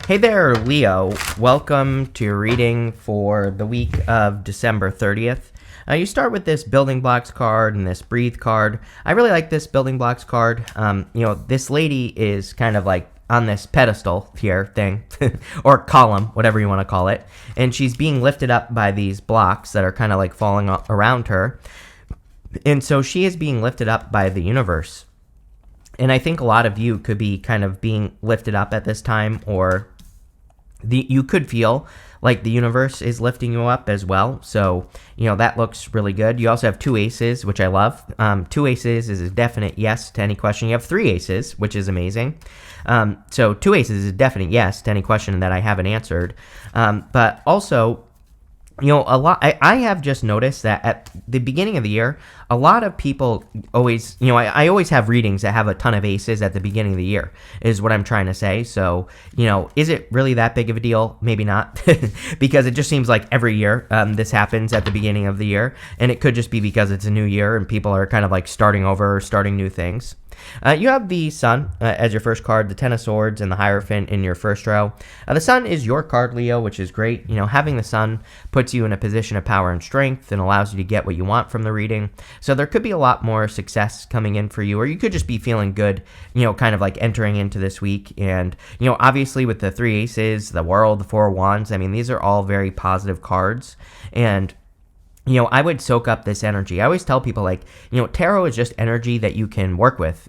Hey there, Leo. Welcome to your reading for the week of December 30th. You start with this building blocks card and this breathe card. I really like this building blocks card. This lady is kind of like on this pedestal here thing, or column, whatever you want to call it. And she's being lifted up by these blocks that are kind of like falling around her. And so she is being lifted up by the universe. And I think a lot of you could be kind of being lifted up at this time, or you could feel like the universe is lifting you up as well. So, that looks really good. You also have two aces, which I love. Two aces is a definite yes to any question. You have three aces, which is amazing. So two aces is a definite yes to any question that I haven't answered. But also, I have just noticed that at the beginning of the year, a lot of people always, I always have readings that have a ton of aces at the beginning of the year, is what I'm trying to say. So, is it really that big of a deal? Maybe not, because it just seems like every year this happens at the beginning of the year, and it could just be because it's a new year and people are kind of like starting over or starting new things. You have the Sun as your first card, the Ten of Swords, and the Hierophant in your first row. The Sun is your card, Leo, which is great. Having the Sun puts you in a position of power and strength and allows you to get what you want from the reading. So there could be a lot more success coming in for you, or you could just be feeling good, kind of like entering into this week. And, obviously with the three aces, the World, the Four of Wands, these are all very positive cards. And I would soak up this energy. I always tell people, tarot is just energy that you can work with.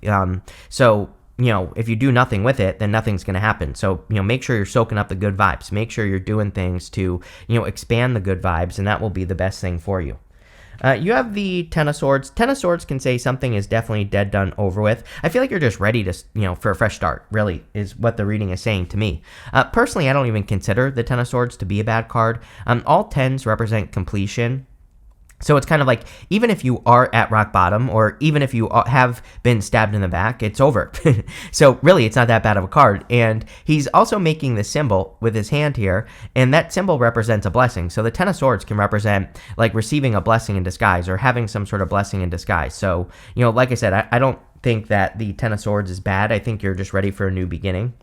So if you do nothing with it, then nothing's going to happen. So, make sure you're soaking up the good vibes. Make sure you're doing things to, expand the good vibes, and that will be the best thing for you. You have the Ten of Swords. Ten of Swords can say something is definitely dead, done, over with. I feel like you're just ready to, for a fresh start, really, is what the reading is saying to me. Personally, I don't even consider the Ten of Swords to be a bad card. All tens represent completion. So it's kind of like, even if you are at rock bottom, or even if you have been stabbed in the back, it's over. So really, it's not that bad of a card. And he's also making this symbol with his hand here, and that symbol represents a blessing. So the Ten of Swords can represent like receiving a blessing in disguise, or having some sort of blessing in disguise. So, like I said, I don't think that the Ten of Swords is bad. I think you're just ready for a new beginning.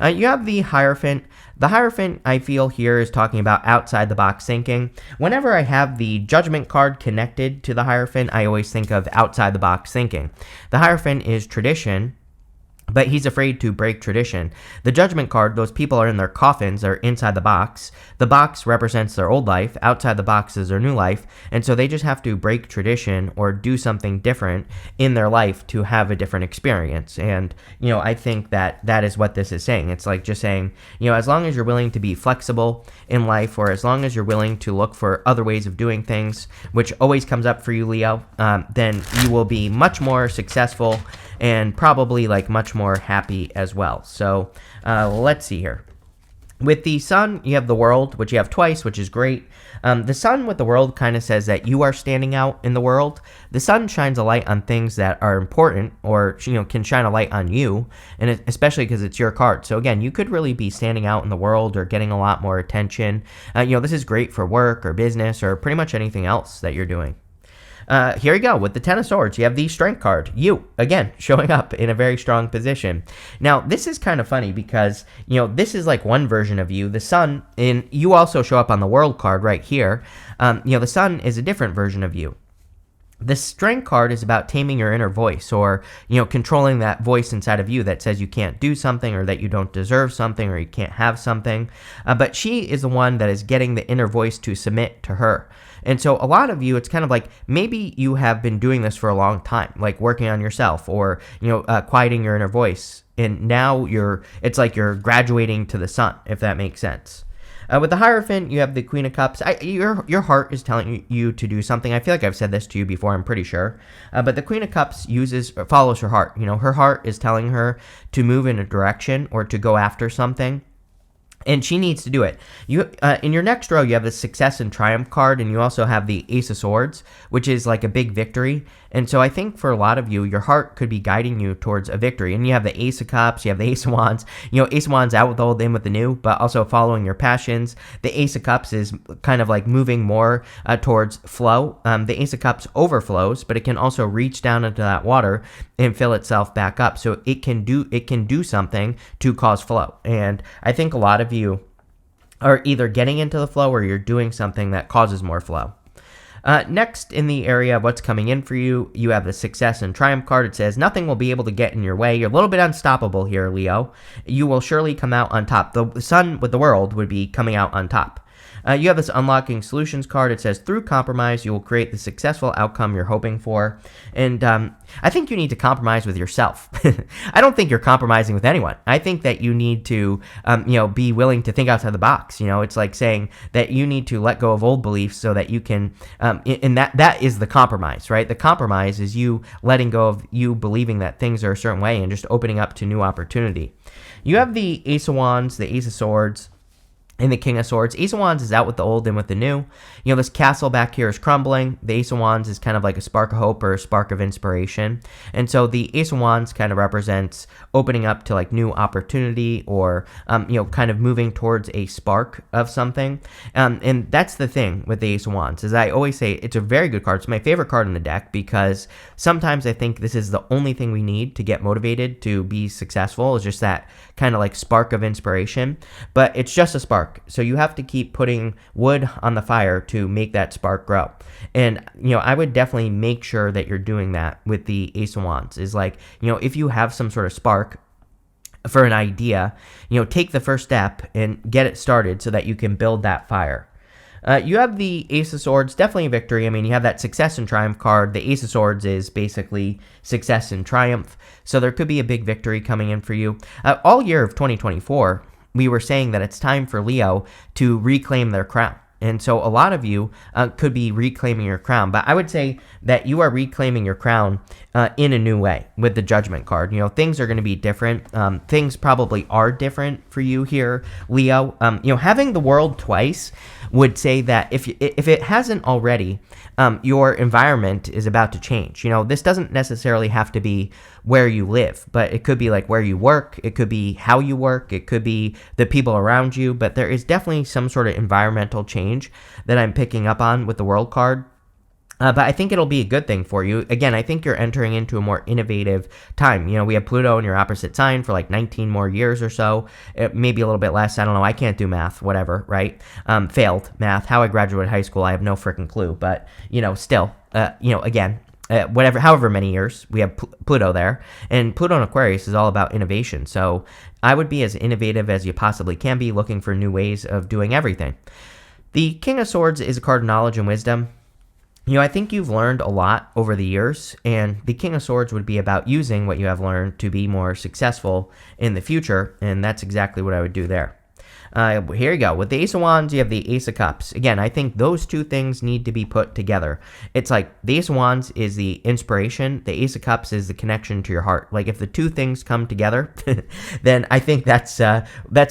You have the Hierophant. The Hierophant, I feel here, is talking about outside the box thinking. Whenever I have the Judgment card connected to the Hierophant, I always think of outside the box thinking. The Hierophant is tradition, but he's afraid to break tradition. The Judgment card, those people are in their coffins, are inside the box. The box represents their old life. Outside the box is their new life. And so they just have to break tradition or do something different in their life to have a different experience. And, I think that that is what this is saying. It's like just saying, as long as you're willing to be flexible in life, or as long as you're willing to look for other ways of doing things, which always comes up for you, Leo, then you will be much more successful and probably like much more happy as well. So let's see here. With the Sun, you have the World, which you have twice, which is great. The Sun with the World kind of says that you are standing out in the world. The Sun shines a light on things that are important, or can shine a light on you, and especially because it's your card. So again, you could really be standing out in the world or getting a lot more attention. This is great for work or business or pretty much anything else that you're doing. Here you go. With the Ten of Swords, you have the Strength card. You, again, showing up in a very strong position. Now, this is kind of funny because, this is like one version of you. The Sun, and you also show up on the World card right here. The Sun is a different version of you. The Strength card is about taming your inner voice, or, controlling that voice inside of you that says you can't do something, or that you don't deserve something, or you can't have something. But she is the one that is getting the inner voice to submit to her. And so a lot of you, it's kind of like maybe you have been doing this for a long time, like working on yourself, or, quieting your inner voice. And now it's like you're graduating to the Sun, if that makes sense. With the Hierophant, you have the Queen of Cups. Your heart is telling you to do something. I feel like I've said this to you before, I'm pretty sure. But the Queen of Cups follows her heart. Her heart is telling her to move in a direction or to go after something. and she needs to do it. You in your next row, you have the Success and Triumph card, and you also have the Ace of Swords, which is like a big victory. And so I think for a lot of you, your heart could be guiding you towards a victory. And you have the Ace of Cups, you have the Ace of Wands. Ace of Wands out with the old, in with the new, but also following your passions. The Ace of Cups is kind of like moving more towards flow. The Ace of Cups overflows, but it can also reach down into that water and fill itself back up. So it can do something to cause flow. And I think a lot of you are either getting into the flow or you're doing something that causes more flow. Next, in the area of what's coming in for you, you have the Success and Triumph card. It says, nothing will be able to get in your way. You're a little bit unstoppable here, Leo. You will surely come out on top. The sun with the world would be coming out on top. You have this Unlocking Solutions card. It says, through compromise, you will create the successful outcome you're hoping for. And I think you need to compromise with yourself. I don't think you're compromising with anyone. I think that you need to, be willing to think outside the box. It's like saying that you need to let go of old beliefs so that you can, and that is the compromise, right? The compromise is you letting go of you believing that things are a certain way and just opening up to new opportunity. You have the Ace of Wands, the Ace of Swords, and the King of Swords. Ace of Wands is out with the old and with the new. This castle back here is crumbling. The Ace of Wands is kind of like a spark of hope or a spark of inspiration. And so the Ace of Wands kind of represents opening up to like new opportunity or, kind of moving towards a spark of something. And that's the thing with the Ace of Wands, is I always say it's a very good card. It's my favorite card in the deck because sometimes I think this is the only thing we need to get motivated to be successful, is just that kind of like spark of inspiration. But it's just a spark. So you have to keep putting wood on the fire to make that spark grow. And, I would definitely make sure that you're doing that with the Ace of Wands. Is like, if you have some sort of spark for an idea, take the first step and get it started so that you can build that fire. You have the Ace of Swords, definitely a victory. I mean, you have that Success and Triumph card. The Ace of Swords is basically success and triumph. So there could be a big victory coming in for you. All year of 2024, we were saying that it's time for Leo to reclaim their crown. And so a lot of you could be reclaiming your crown. But I would say that you are reclaiming your crown in a new way with the Judgment card. Things are going to be different. Things probably are different for you here, Leo. Having the world twice would say that if it hasn't already, your environment is about to change. This doesn't necessarily have to be where you live, but it could be like where you work. It could be how you work. It could be the people around you. But there is definitely some sort of environmental change that I'm picking up on with the world card. But I think it'll be a good thing for you. Again, I think you're entering into a more innovative time. We have Pluto in your opposite sign for like 19 more years or so. Maybe a little bit less. I don't know. I can't do math, whatever, right? Failed math. How I graduated high school, I have no freaking clue. But, still, again, however many years, we have Pluto there. And Pluto in Aquarius is all about innovation. So I would be as innovative as you possibly can be, looking for new ways of doing everything. The King of Swords is a card of knowledge and wisdom. I think you've learned a lot over the years, and the King of Swords would be about using what you have learned to be more successful in the future, and that's exactly what I would do there. Here you go. With the Ace of Wands, you have the Ace of Cups. Again, I think those two things need to be put together. It's like the Ace of Wands is the inspiration. The Ace of Cups is the connection to your heart. Like if the two things come together, then I think that's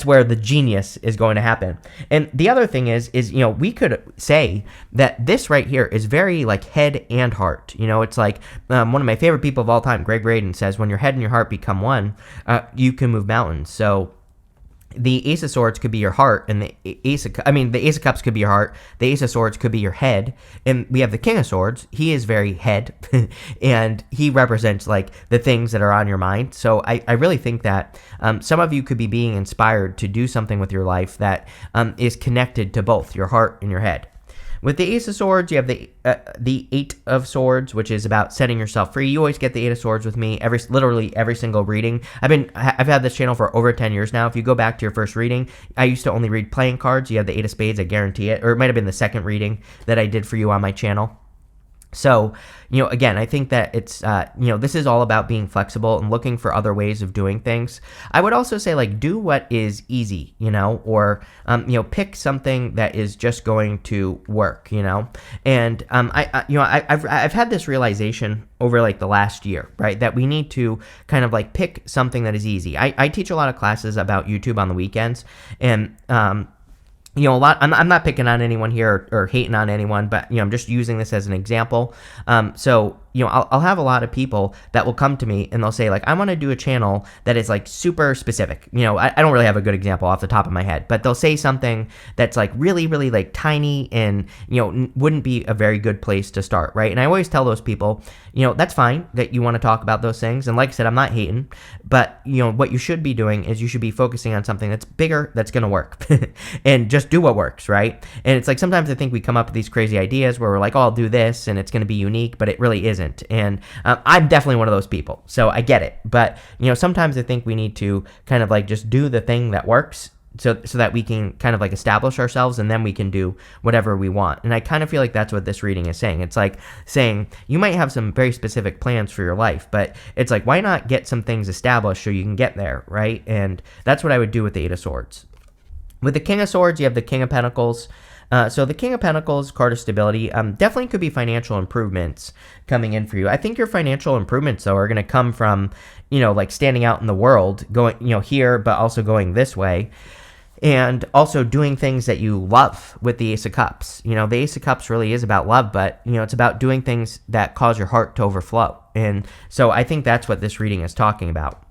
where the genius is going to happen. And the other thing is we could say that this right here is very like head and heart. It's like one of my favorite people of all time, Greg Braden, says, when your head and your heart become one, you can move mountains. So the Ace of Swords could be your heart, and the Ace of Cups could be your heart. The Ace of Swords could be your head, and we have the King of Swords. He is very head, and he represents like the things that are on your mind. So I really think that some of you could be being inspired to do something with your life that is connected to both your heart and your head. With the Ace of Swords, you have the Eight of Swords, which is about setting yourself free. You always get the Eight of Swords with me literally every single reading. I've had this channel for over 10 years now. If you go back to your first reading, I used to only read playing cards. You have the Eight of Spades, I guarantee it. Or it might have been the second reading that I did for you on my channel. So, again, I think that it's, this is all about being flexible and looking for other ways of doing things. I would also say, like, do what is easy, or, pick something that is just going to work, And, I've had this realization over like the last year, right? That we need to kind of like pick something that is easy. I teach a lot of classes about YouTube on the weekends, and, a lot. I'm not picking on anyone here or hating on anyone, but I'm just using this as an example. So I'll have a lot of people that will come to me and they'll say like, I want to do a channel that is like super specific. I don't really have a good example off the top of my head, but they'll say something that's like really, really like tiny and wouldn't be a very good place to start, right? And I always tell those people, that's fine that you want to talk about those things. And like I said, I'm not hating, but what you should be doing is you should be focusing on something that's bigger, that's going to work, and just do what works, right? And it's like sometimes I think we come up with these crazy ideas where we're like, oh, I'll do this and it's going to be unique, but it really isn't. And I'm definitely one of those people, so I get it. But sometimes I think we need to kind of like just do the thing that works, so that we can kind of like establish ourselves, and then we can do whatever we want. And I kind of feel like that's what this reading is saying. It's like saying you might have some very specific plans for your life, but it's like, why not get some things established so you can get there, right? And that's what I would do with the Eight of Swords. With the King of Swords, you have the King of Pentacles. So the King of Pentacles, card of stability, definitely could be financial improvements coming in for you. I think your financial improvements, though, are going to come from, like standing out in the world, going, here, but also going this way. And also doing things that you love with the Ace of Cups. The Ace of Cups really is about love, but, it's about doing things that cause your heart to overflow. And so I think that's what this reading is talking about.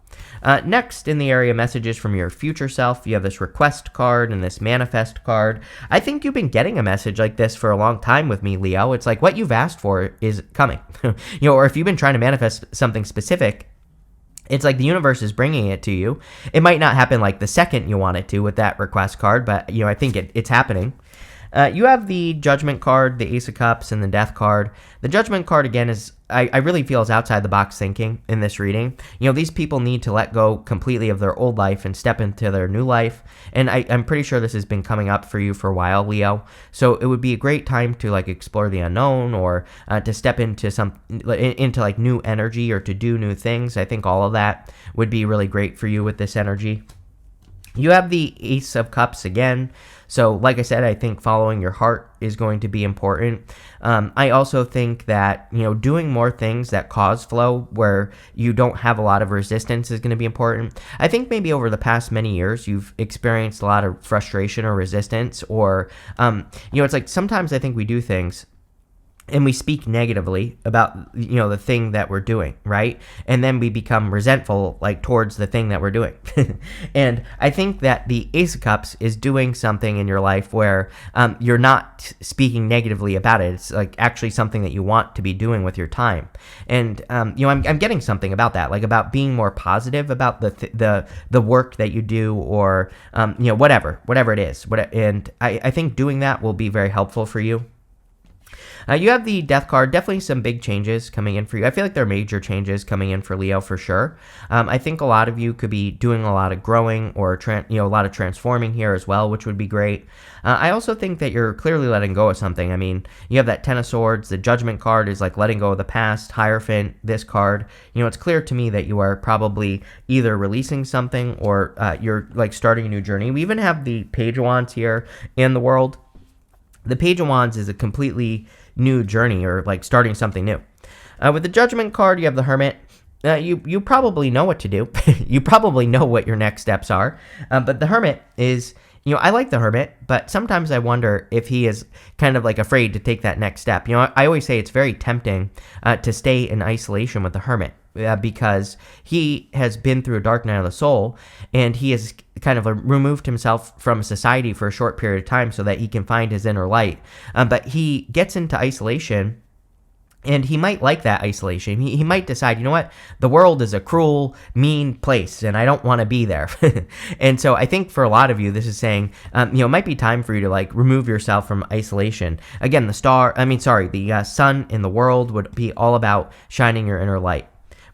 Next, in the area messages from your future self, you have this request card and this manifest card. I think you've been getting a message like this for a long time with me, Leo. It's like what you've asked for is coming. Or if you've been trying to manifest something specific, it's like the universe is bringing it to you. It might not happen like the second you want it to with that request card, but I think it's happening. You have the Judgment card, the Ace of Cups, and the Death card. The Judgment card, again, is I really feel is outside the box thinking in this reading. These people need to let go completely of their old life and step into their new life. And I'm pretty sure this has been coming up for you for a while, Leo. So it would be a great time to like explore the unknown, or to step into like new energy, or to do new things. I think all of that would be really great for you with this energy. You have the Ace of Cups again. So like I said, I think following your heart is going to be important. I also think that, doing more things that cause flow where you don't have a lot of resistance is going to be important. I think maybe over the past many years, you've experienced a lot of frustration or resistance, or, it's like sometimes I think we do things and we speak negatively about, the thing that we're doing, right? And then we become resentful, like, towards the thing that we're doing. And I think that the Ace of Cups is doing something in your life where you're not speaking negatively about it. It's, like, actually something that you want to be doing with your time. And, I'm getting something about that, like, about being more positive about the work that you do, or, whatever it is. And I think doing that will be very helpful for you. You have the Death card, definitely some big changes coming in for you. I feel like there are major changes coming in for Leo for sure. I think a lot of you could be doing a lot of growing, or a lot of transforming here as well, which would be great. I also think that you're clearly letting go of something. I mean, you have that Ten of Swords. The Judgment card is like letting go of the past. Hierophant, this card, it's clear to me that you are probably either releasing something, or you're like starting a new journey. We even have the Page of Wands here in the world. The Page of Wands is a completely new journey, or like starting something new. With the Judgment card, you have the Hermit. You probably know what to do. You probably know what your next steps are. But the Hermit is, I like the Hermit, but sometimes I wonder if he is kind of like afraid to take that next step. I always say it's very tempting to stay in isolation with the Hermit, because he has been through a dark night of the soul, and he has kind of removed himself from society for a short period of time so that he can find his inner light. But he gets into isolation, and he might like that isolation. He might decide, you know what, the world is a cruel, mean place, and I don't want to be there. And so I think for a lot of you, this is saying, it might be time for you to like remove yourself from isolation. Again, the sun in the world would be all about shining your inner light.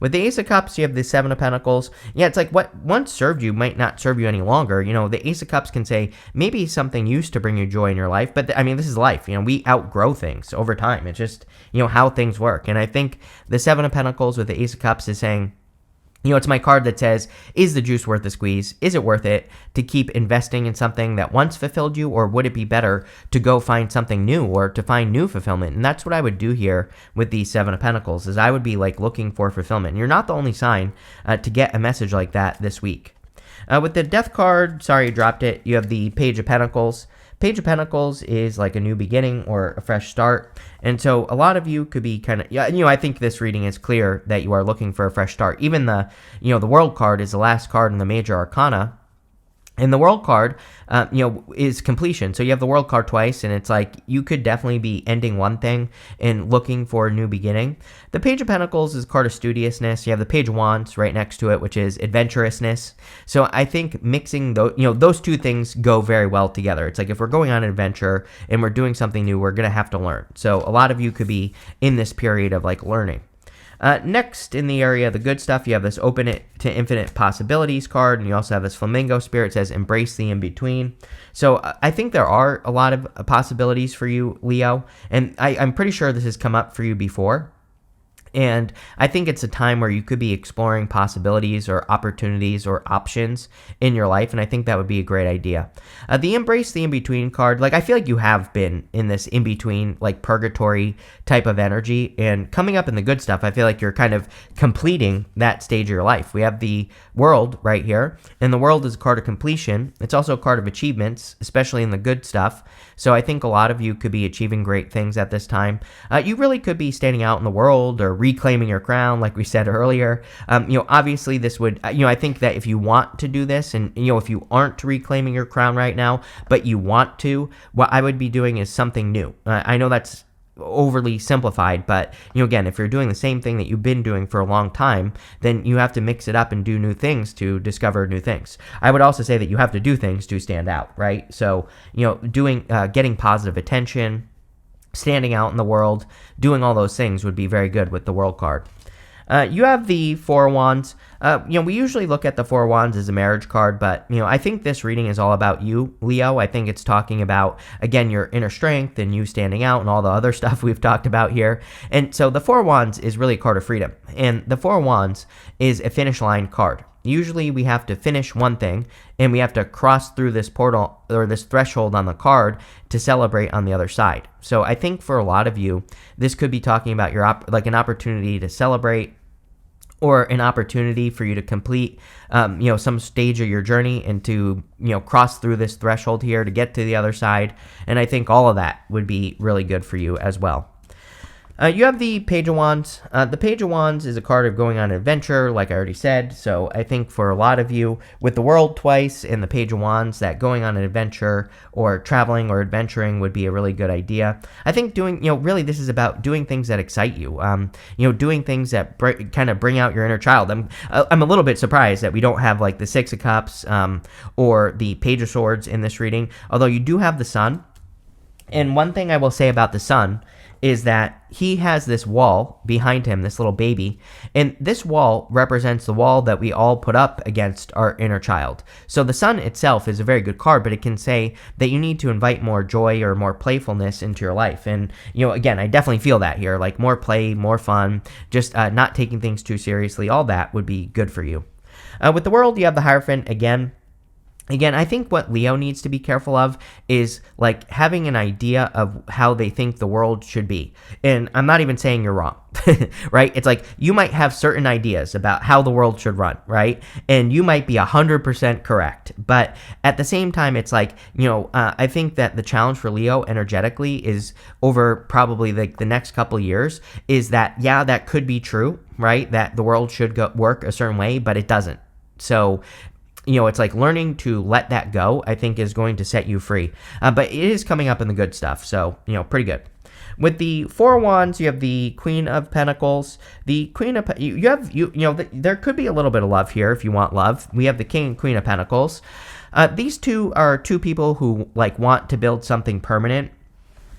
With the Ace of Cups, you have the Seven of Pentacles. Yeah, it's like what once served you might not serve you any longer. The Ace of Cups can say maybe something used to bring you joy in your life, but I mean, this is life. We outgrow things over time. It's just, how things work. And I think the Seven of Pentacles with the Ace of Cups is saying, it's my card that says, is the juice worth the squeeze? Is it worth it to keep investing in something that once fulfilled you, or would it be better to go find something new or to find new fulfillment? And that's what I would do here with the Seven of Pentacles, is I would be like looking for fulfillment. And you're not the only sign to get a message like that this week. With the Death card, sorry, you dropped it. You have the Page of Pentacles. Page of Pentacles is like a new beginning or a fresh start. And so a lot of you could be kind of, I think this reading is clear that you are looking for a fresh start. Even the World card is the last card in the Major Arcana. And the World card, is completion. So you have the World card twice, and it's like you could definitely be ending one thing and looking for a new beginning. The Page of Pentacles is a card of studiousness. You have the Page of Wands right next to it, which is adventurousness. So I think mixing those two things go very well together. It's like if we're going on an adventure and we're doing something new, we're going to have to learn. So a lot of you could be in this period of like learning. Next, in the area of the good stuff, you have this Open It to Infinite Possibilities card, and you also have this Flamingo Spirit. It says Embrace the In-Between. So I think there are a lot of possibilities for you, Leo, and I'm pretty sure this has come up for you before. And I think it's a time where you could be exploring possibilities or opportunities or options in your life, and I think that would be a great idea. The Embrace the In-Between card, like I feel like you have been in this in-between, like purgatory type of energy, and coming up in the good stuff, I feel like you're kind of completing that stage of your life. We have the World right here, and the World is a card of completion. It's also a card of achievements, especially in the good stuff. So I think a lot of you could be achieving great things at this time. You really could be standing out in the world or reclaiming your crown, like we said earlier. Obviously this would, I think that if you want to do this, and, if you aren't reclaiming your crown right now, but you want to, what I would be doing is something new. I know that's overly simplified, but again, if you're doing the same thing that you've been doing for a long time, then you have to mix it up and do new things to discover new things. I would also say that you have to do things to stand out, right? So getting positive attention, standing out in the world, doing all those things would be very good with the World card. You have the Four of Wands. We usually look at the Four of Wands as a marriage card, but, I think this reading is all about you, Leo. I think it's talking about, again, your inner strength and you standing out and all the other stuff we've talked about here. And so the Four of Wands is really a card of freedom. And the Four of Wands is a finish line card. Usually we have to finish one thing, and we have to cross through this portal or this threshold on the card to celebrate on the other side. So I think for a lot of you, this could be talking about your an opportunity to celebrate, or an opportunity for you to complete, some stage of your journey and to, cross through this threshold here to get to the other side. And I think all of that would be really good for you as well. You have the Page of Wands. The Page of Wands is a card of going on an adventure, like I already said. So I think for a lot of you, with the World twice and the Page of Wands, that going on an adventure or traveling or adventuring would be a really good idea. I think doing, really this is about doing things that excite you. Doing things that kind of bring out your inner child. I'm a little bit surprised that we don't have like the Six of Cups or the Page of Swords in this reading, although you do have the Sun. And one thing I will say about the Sun is that he has this wall behind him, this little baby, and this wall represents the wall that we all put up against our inner child. So the Sun itself is a very good card, but it can say that you need to invite more joy or more playfulness into your life. And, again, I definitely feel that here, like more play, more fun, just not taking things too seriously. All that would be good for you. With the World, you have the Hierophant again. Again, I think what Leo needs to be careful of is like having an idea of how they think the world should be. And I'm not even saying you're wrong, right? It's like you might have certain ideas about how the world should run, right? And you might be 100% correct. But at the same time, it's like, I think that the challenge for Leo energetically is over probably like the next couple of years is that, yeah, that could be true, right? That the world should work a certain way, but it doesn't. So it's like learning to let that go, I think, is going to set you free. But it is coming up in the good stuff, so, pretty good. With the Four of Wands, you have the Queen of Pentacles. The Queen of there could be a little bit of love here if you want love. We have the King and Queen of Pentacles. These two are two people who like want to build something permanent.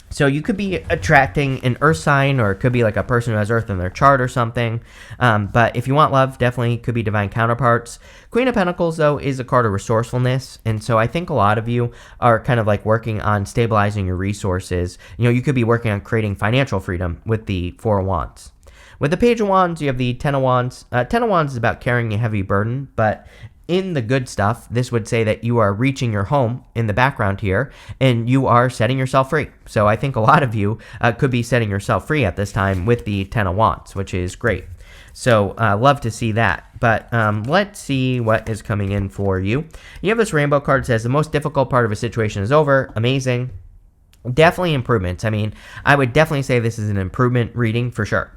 So you could be attracting an earth sign, or it could be like a person who has earth in their chart or something. But if you want love, definitely could be divine counterparts. Queen of Pentacles, though, is a card of resourcefulness. And so I think a lot of you are kind of like working on stabilizing your resources. You could be working on creating financial freedom with the Four of Wands. With the Page of Wands, you have the Ten of Wands. Ten of Wands is about carrying a heavy burden, but in the good stuff, this would say that you are reaching your home in the background here, and you are setting yourself free. So I think a lot of you could be setting yourself free at this time with the Ten of Wands, which is great. So love to see that. But let's see what is coming in for you. You have this rainbow card that says the most difficult part of a situation is over. Amazing. Definitely improvements. I mean, I would definitely say this is an improvement reading for sure,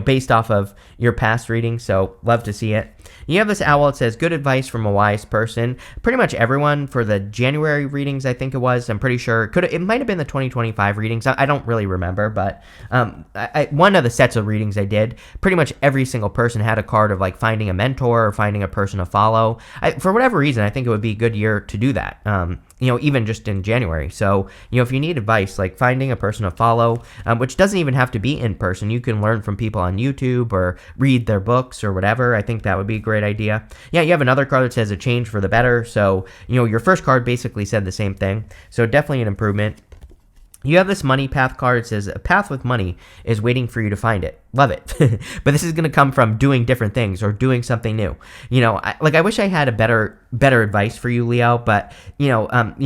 based off of your past reading. So love to see it. You have this owl that says good advice from a wise person. Pretty much everyone for the January readings, I think it was. I'm pretty sure it might have been the 2025 readings. I don't really remember, but one of the sets of readings I did, pretty much every single person had a card of like finding a mentor or finding a person to follow. For whatever reason, I think it would be a good year to do that. Even just in January. So, if you need advice, like finding a person to follow, which doesn't even have to be in person, you can learn from people on YouTube or read their books or whatever. I think that would be a great idea. Yeah, you have another card that says a change for the better. So, your first card basically said the same thing. So definitely an improvement. You have this money path card. It says a path with money is waiting for you to find it. Love it. But this is going to come from doing different things or doing something new. I wish I had a better advice for you, Leo, but John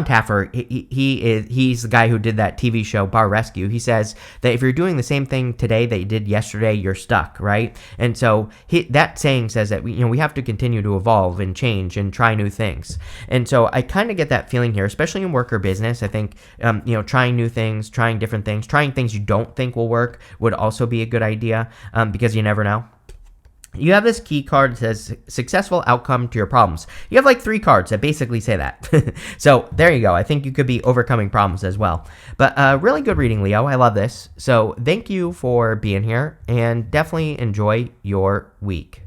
Taffer, he's the guy who did that TV show Bar Rescue. He says that if you're doing the same thing today that you did yesterday, you're stuck, right? And so that saying says that we have to continue to evolve and change and try new things. And so I kind of get that feeling here, especially in work or business. I think trying new things, trying different things, trying things you don't think will work would also be a good idea, because you never know. You have this key card that says successful outcome to your problems. You have like 3 cards that basically say that. So there you go. I think you could be overcoming problems as well. But really good reading, Leo. I love this. So thank you for being here, and definitely enjoy your week.